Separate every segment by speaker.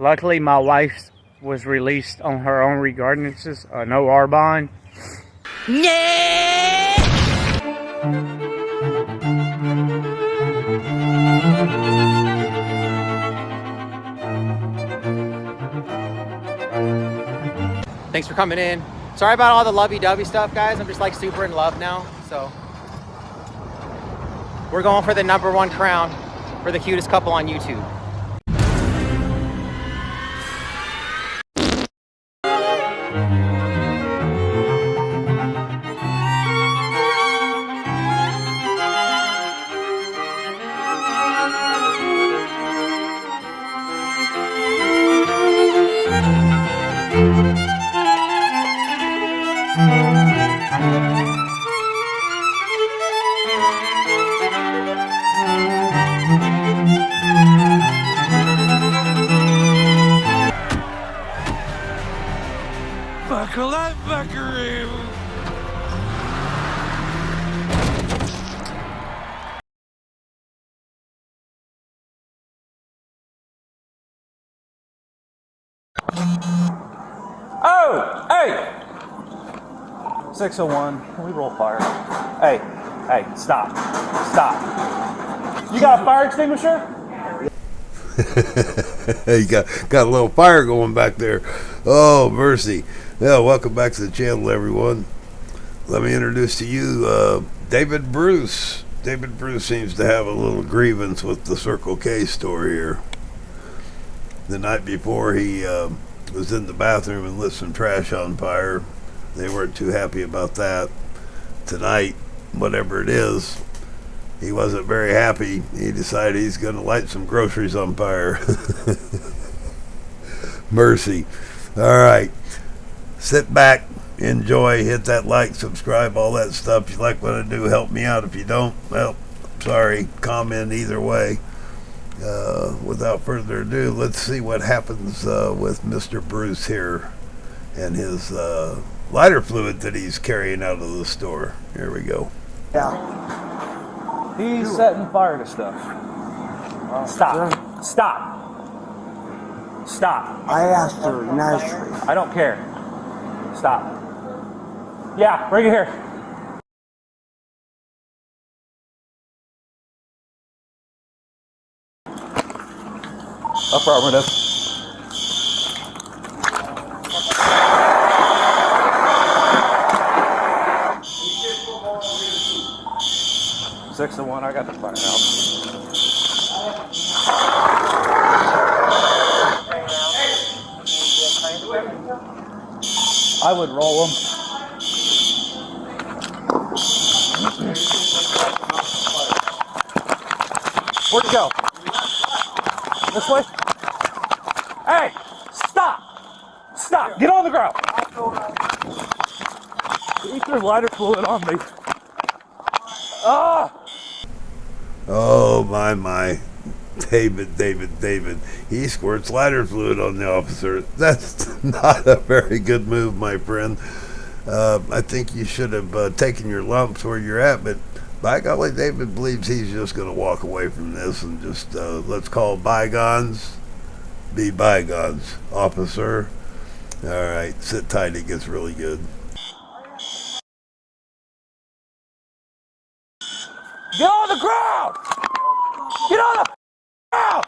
Speaker 1: Luckily, my wife was released on her own regardless, no R bond. Yeah! Thanks for coming in. Sorry about all the lovey-dovey stuff, guys. I'm just like super in love now, so. We're going for the #1 crown for the cutest couple on YouTube.
Speaker 2: Buckle up, buckaroo!
Speaker 3: Oh! Hey! 601, can we roll fire? Hey, stop. Stop. You got a fire extinguisher?
Speaker 4: You got a little fire going back there. Oh, mercy. Yeah, welcome back to the channel, everyone. Let me introduce to you David Bruce. David Bruce seems to have a little grievance with the Circle K store here. The night before, he was in the bathroom and lit some trash on fire. They weren't too happy about that. Tonight, whatever it is, he wasn't very happy. He decided he's going to light some groceries on fire. Mercy. All right. Sit back, enjoy, hit that like, subscribe, all that stuff. If you like what I do, help me out. If you don't, well, sorry, comment either way. Without further ado, let's see what happens with Mr. Bruce here and his lighter fluid that he's carrying out of the store. Here we go.
Speaker 3: Yeah. He's setting fire to stuff. Stop. Stop.
Speaker 5: I asked her nicely.
Speaker 3: I don't care. Stop. Yeah, bring it here. Affirmative. Six and one, I got the fire out. I would roll them. Where'd you go? This way? Hey! Stop! Stop! Get on the ground! He threw lighter fluid on me. Ah!
Speaker 4: Oh, my. David. He squirts lighter fluid on the officer. That's not a very good move, my friend. I think you should have taken your lumps where you're at, but by golly, David believes he's just going to walk away from this and just let's call bygones be bygones, officer. All right, sit tight. It gets really good.
Speaker 3: Get on the ground! Get on the ground!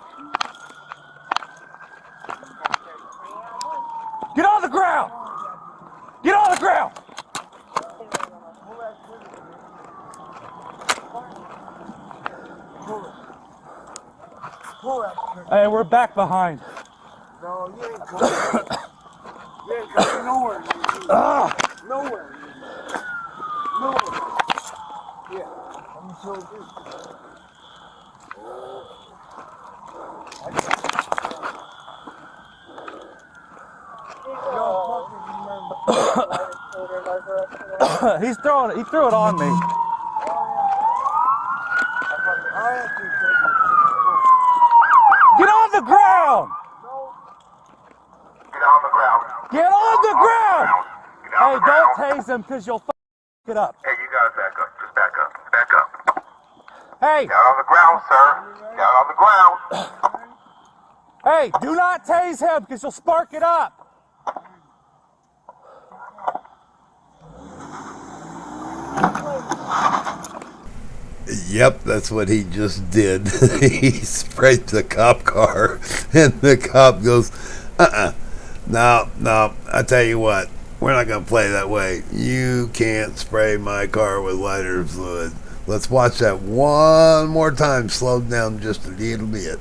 Speaker 3: Get on the ground! Get on the ground! Hey, we're back behind.
Speaker 5: No, you ain't coming. You ain't coming nowhere. Nowhere. Yeah, I'm so good.
Speaker 3: He threw it on me. Get on the ground!
Speaker 6: Get on the ground.
Speaker 3: Get on the ground! Hey, don't tase him because you'll fuck it up.
Speaker 6: Hey, you gotta back up. Just back up. Back up.
Speaker 3: Hey!
Speaker 6: Down on the ground, sir. Down on the ground.
Speaker 3: Hey, do not tase him because you'll spark it up.
Speaker 4: Yep, that's what he just did. He sprayed the cop car, and the cop goes, no, I tell you what, we're not going to play that way. You can't spray my car with lighter fluid. Let's watch that one more time, slowed down just a little bit.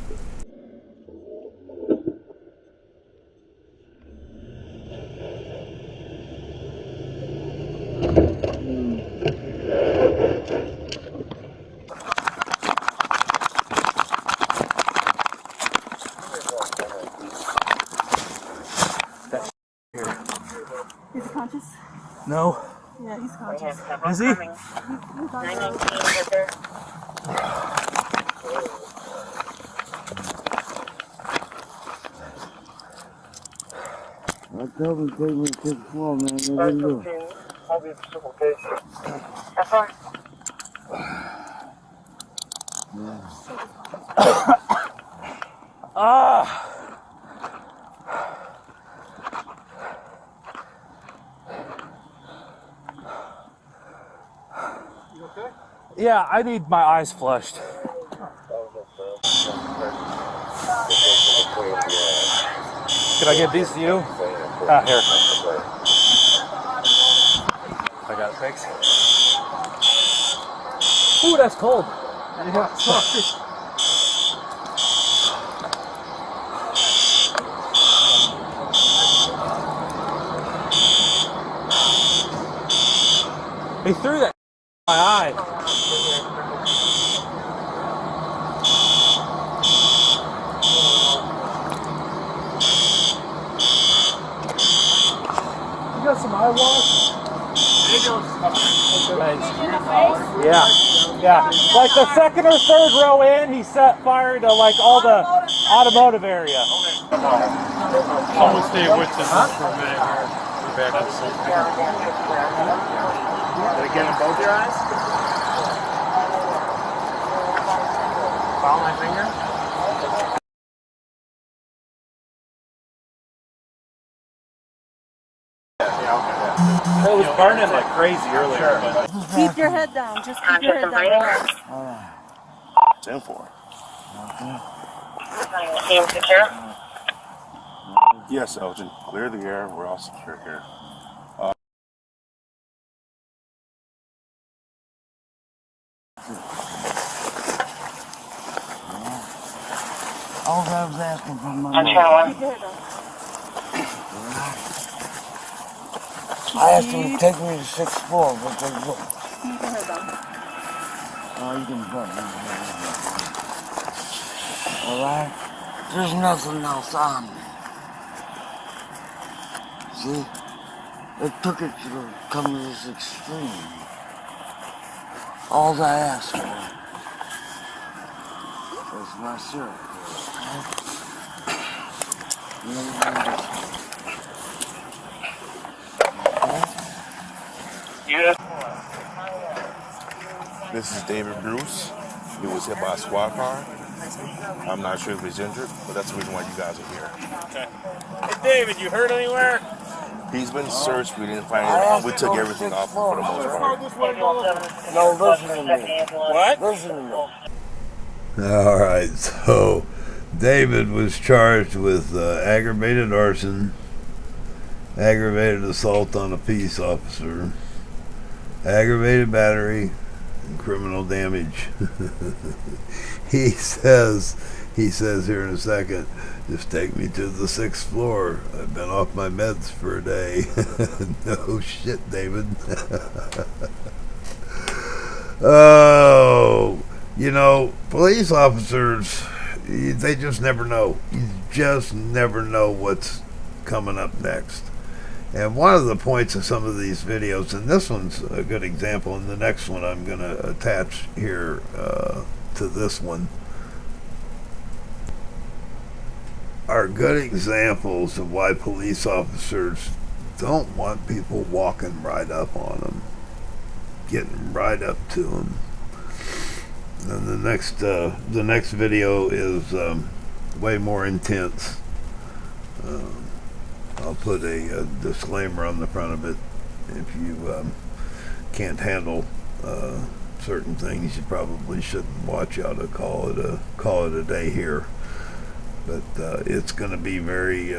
Speaker 7: Is he conscious?
Speaker 3: No.
Speaker 7: Yeah, he's conscious.
Speaker 3: Is he?
Speaker 7: 919 with her.
Speaker 5: I told him to take me to the floor, man. They didn't do it.
Speaker 6: I'll be okay. That's fine.
Speaker 3: Yeah, I need my eyes flushed. Can I give these to you? Here. I got it fixed. Ooh, that's cold. Yeah, sorry. He threw that in my eye. You got some eyewash? Yeah. Like the second or third row in, he set fire to like all the automotive area.
Speaker 2: Someone stay with us for a minute here. We're back up.
Speaker 1: Did it get in both your eyes? Follow my finger?
Speaker 3: It was burning like crazy earlier. But
Speaker 7: Keep your head down. Just keep your head down.
Speaker 6: 10-4. Team secure? Yes, Elgin. Clear the air. We're all secure here.
Speaker 5: All I was asking for my
Speaker 6: On
Speaker 5: money.
Speaker 6: channel 1.
Speaker 7: Keep your head down.
Speaker 5: I asked him to take me to 6th floor, but they wouldn't.
Speaker 7: Keep your head down.
Speaker 5: Oh, you can put me here. Alright? There's nothing else on me. See? It took it to come to this extreme. All I asked for was my syrup.
Speaker 6: This is David Bruce. He was hit by a squad car. I'm not sure if he's injured, but that's the reason why you guys are here.
Speaker 2: Okay. Hey, David, you hurt anywhere?
Speaker 6: He's been searched. We didn't find anything. We took everything off for the most part.
Speaker 5: No, listen to me.
Speaker 2: What?
Speaker 5: Listen to me.
Speaker 4: All right, so David was charged with aggravated arson, aggravated assault on a peace officer, aggravated battery, and criminal damage. He says here in a second, just take me to the 6th floor. I've been off my meds for a day. No shit, David. Oh, you know, police officers, they just never know. You just never know what's coming up next. And one of the points of some of these videos, and this one's a good example, and the next one I'm going to attach here to this one, are good examples of why police officers don't want people walking right up on them, getting right up to them. And the next video is way more intense. I'll put a disclaimer on the front of it. If you can't handle certain things, you probably shouldn't watch. You ought to call it a day here. But it's going to be very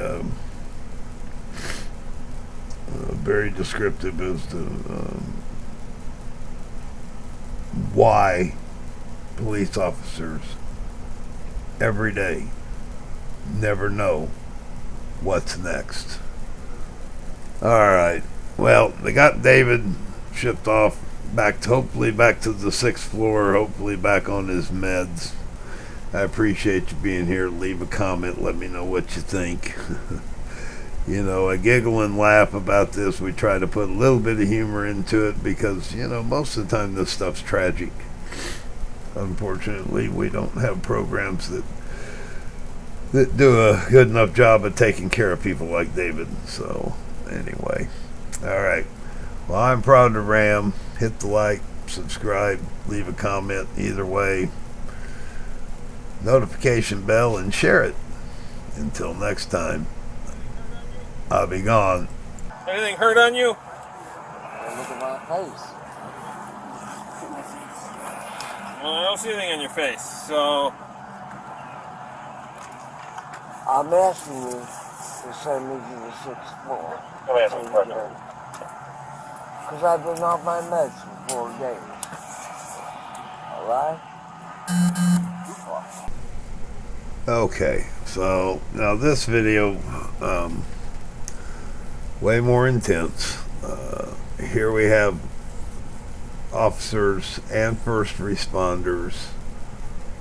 Speaker 4: very descriptive as to why police officers every day never know what's next. Alright, well, they got David shipped off hopefully back to the 6th floor, hopefully back on his meds. I appreciate you being here. Leave a comment, let me know what you think. You know, I giggle and laugh about this. We try to put a little bit of humor into it because, you know, most of the time this stuff's tragic. Unfortunately, we don't have programs that do a good enough job of taking care of people like David. So, anyway. Alright. Well, I'm proud to Ram. Hit the like, subscribe, leave a comment. Either way, notification bell, and share it. Until next time, I'll be gone.
Speaker 3: Anything hurt on you?
Speaker 5: Look at my face.
Speaker 3: Well, I don't see anything on your face, so
Speaker 5: I'm asking you to send me to the 6th floor.
Speaker 3: come ask me a question.
Speaker 5: Because I've been off my meds for 4 days. Alright?
Speaker 4: Okay, so now this video, way more intense. Here we have officers and first responders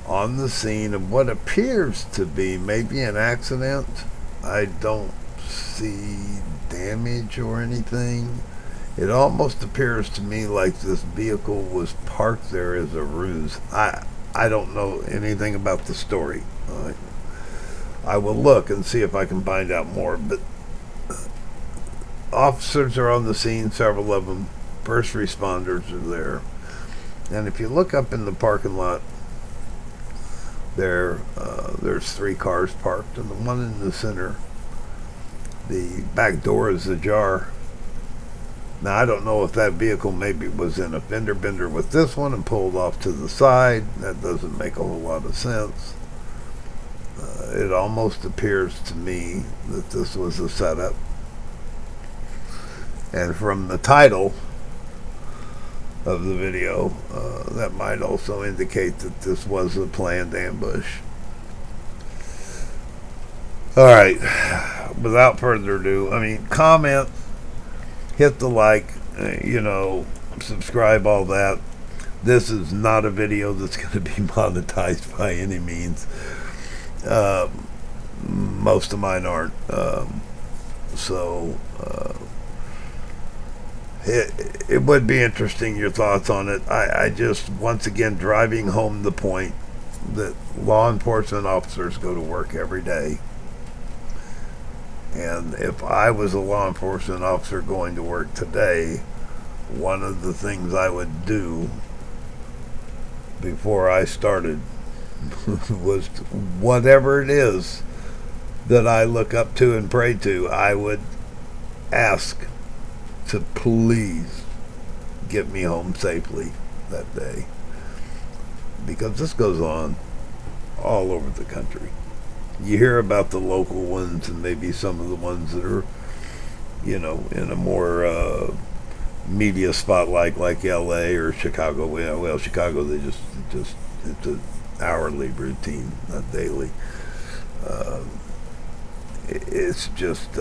Speaker 4: on the scene of what appears to be maybe an accident. I don't see damage or anything. It almost appears to me like this vehicle was parked there as a ruse. I don't know anything about the story. I will look and see if I can find out more, but officers are on the scene, several of them. First responders are there. And if you look up in the parking lot, there's 3 cars parked, and the one in the center, the back door is ajar. Now, I don't know if that vehicle maybe was in a fender bender with this one and pulled off to the side. That doesn't make a whole lot of sense. It almost appears to me that this was a setup. And from the title of the video, that might also indicate that this was a planned ambush. Alright, without further ado, I mean, comment, hit the like, you know, subscribe, all that. This is not a video that's going to be monetized by any means. Most of mine aren't. It would be interesting, your thoughts on it. I just, once again, driving home the point that law enforcement officers go to work every day. And if I was a law enforcement officer going to work today, one of the things I would do before I started was whatever it is that I look up to and pray to, I would ask to please get me home safely that day. Because this goes on all over the country. You hear about the local ones and maybe some of the ones that are, you know, in a more media spotlight like LA or Chicago. Well, Chicago, they just it's an hourly routine, not daily. It's just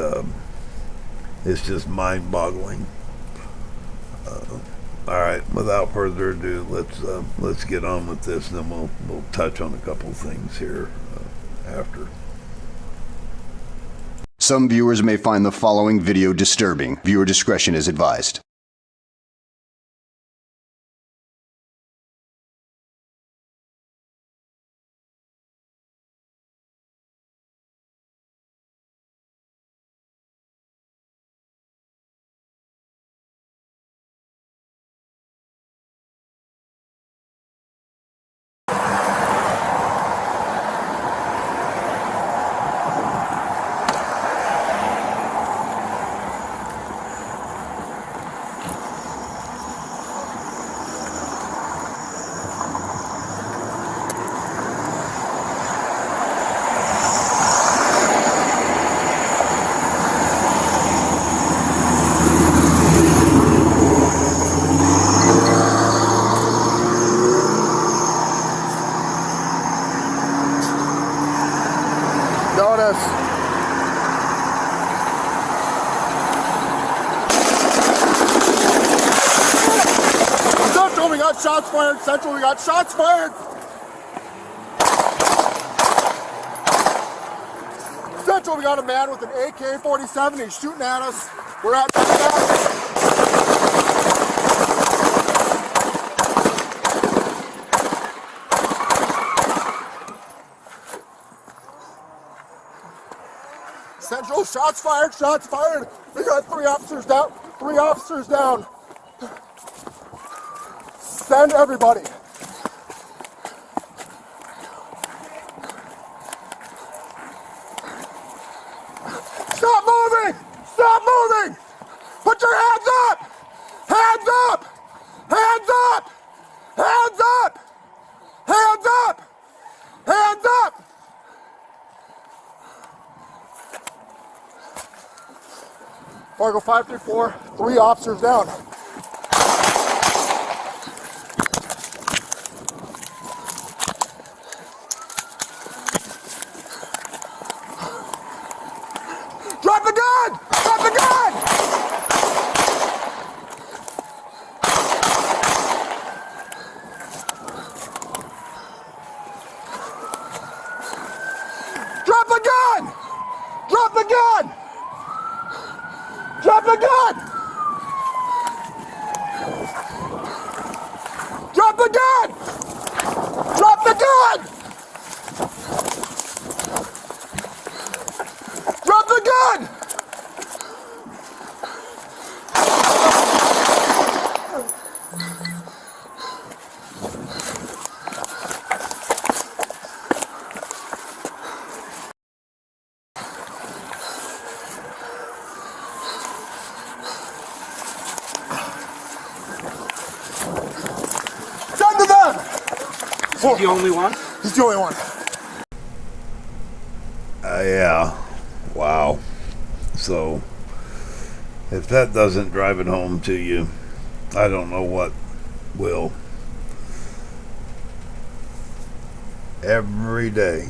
Speaker 4: mind-boggling. All right, without further ado, let's get on with this, and then we'll touch on a couple things here after.
Speaker 8: Some viewers may find the following video disturbing. Viewer discretion is advised.
Speaker 5: got shots fired. Central, we got shots fired. Central, we got a man with an AK-47. He's shooting at us. We're at 10,000. Central, shots fired, shots fired. We got 3 officers down. 3 officers down. Send everybody. Stop moving! Stop moving! Put your hands up! Hands up! Hands up! Hands up! Hands up! Hands up! Fargo 534, 3 officers down. Drop the gun! Drop the gun! Drop the gun! Drop the gun! Drop the gun! Drop the gun! Drop the gun! Drop the gun! Send to them!
Speaker 3: Is he the only one?
Speaker 5: He's the only one.
Speaker 4: Yeah. Wow. So, if that doesn't drive it home to you, I don't know what will. Every day,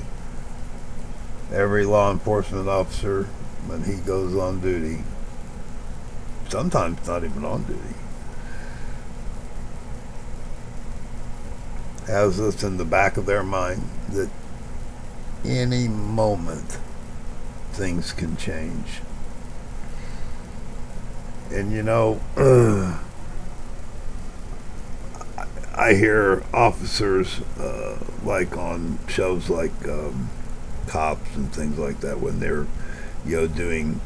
Speaker 4: every law enforcement officer, when he goes on duty, sometimes not even on duty, has this in the back of their mind that any moment things can change. And you know, I hear officers like on shows like Cops and things like that, when they're doing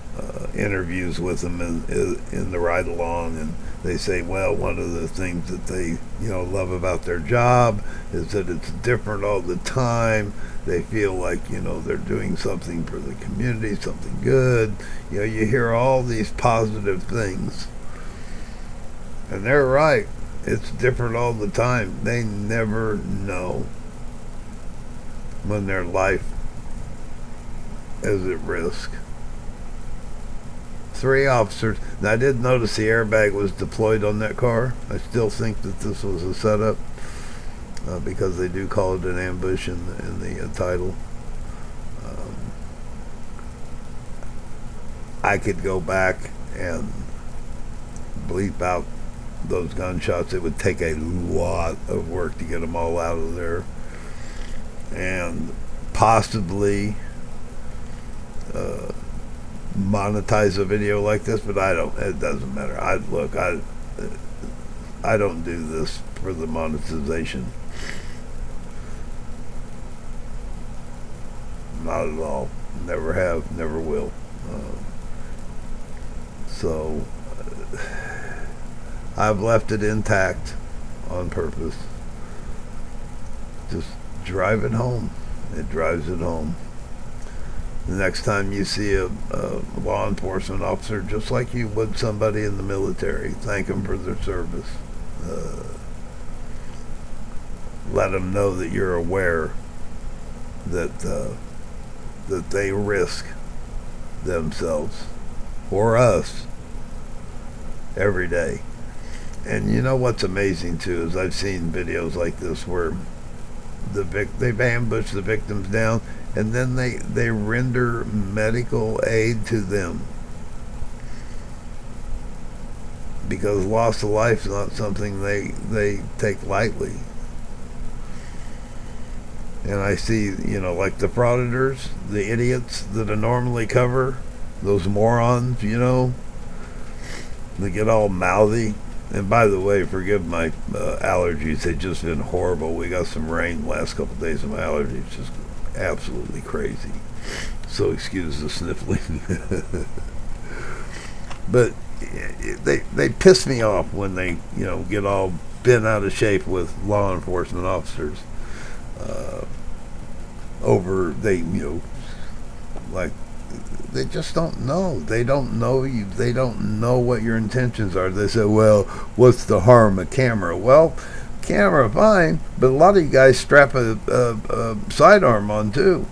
Speaker 4: interviews with them in the ride along, and they say, well, one of the things that they love about their job is that it's different all the time. They feel like they're doing something for the community, something good. You hear all these positive things, and they're right. It's different all the time. They never know when their life is at risk. 3 officers. Now, I did notice the airbag was deployed on that car. I still think that this was a setup because they do call it an ambush in the title. I could go back and bleep out those gunshots. It would take a lot of work to get them all out of there, and possibly monetize a video like this, but it doesn't matter. I don't do this for the monetization. Not at all. Never have, never will. So I've left it intact on purpose. Just drive it home. It drives it home. The next time you see a law enforcement officer, just like you would somebody in the military, thank them for their service. Let them know that you're aware that that they risk themselves or us every day. And you know what's amazing too is I've seen videos like this where they've ambushed the victims down, and then they render medical aid to them because loss of life is not something they take lightly. And I see, like the frauditors, the idiots that I normally cover, those morons, they get all mouthy. And by the way, forgive my allergies. They've just been horrible. We got some rain the last couple of days, and my allergies just absolutely crazy. So excuse the sniffling. But they piss me off when they, get all bent out of shape with law enforcement officers. They just don't know. They don't know you. They don't know what your intentions are. They say, well, what's the harm of camera? Well, camera, fine, but a lot of you guys strap a sidearm on too.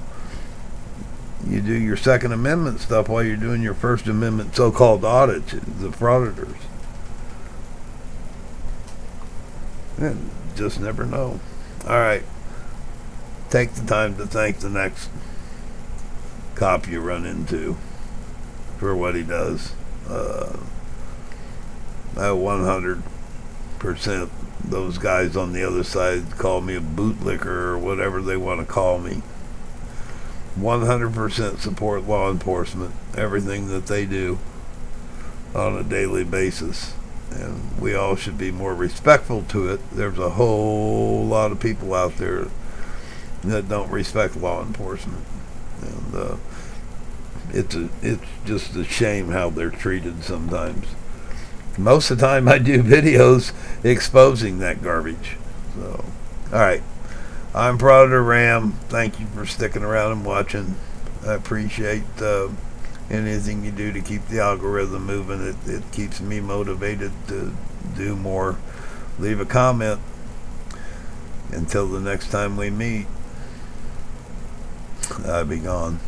Speaker 4: You do your Second Amendment stuff while you're doing your First Amendment so-called audits, the frauditors. And just never know. All right. Take the time to thank the next cop you run into for what he does. I 100% those guys on the other side call me a bootlicker or whatever they want to call me. 100% support law enforcement, everything that they do on a daily basis. And we all should be more respectful to it. There's a whole lot of people out there that don't respect law enforcement. And it's just a shame how they're treated sometimes. Most of the time I do videos exposing that garbage. So, all right. I'm Predator Ram. Thank you for sticking around and watching. I appreciate anything you do to keep the algorithm moving. It keeps me motivated to do more. Leave a comment. Until the next time we meet, I'll be gone.